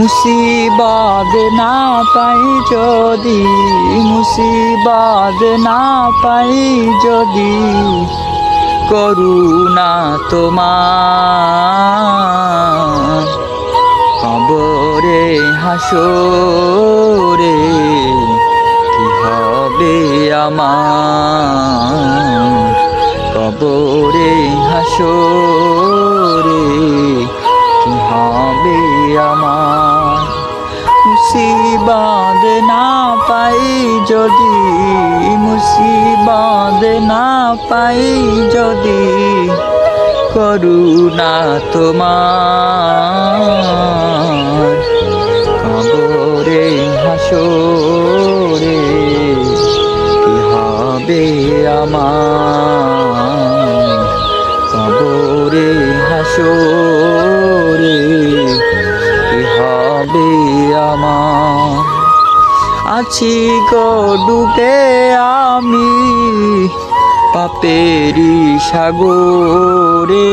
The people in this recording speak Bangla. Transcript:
মুসিবত না পাই যদি, মুসিবত না পাই যদি, করুণা তোমার কবরে হাসরে কি হবে আমার, কবরে হাসরে কি হবে আমার। মুসিবত না পাই যদি, মুসিবত না পাই যদি, করুণা তোমার কবরে হাসরে কি হবে আমার, কবরে হাসরে কি হবে আমার। আছি গো ডুবে আমি পাপেরি সাগরে,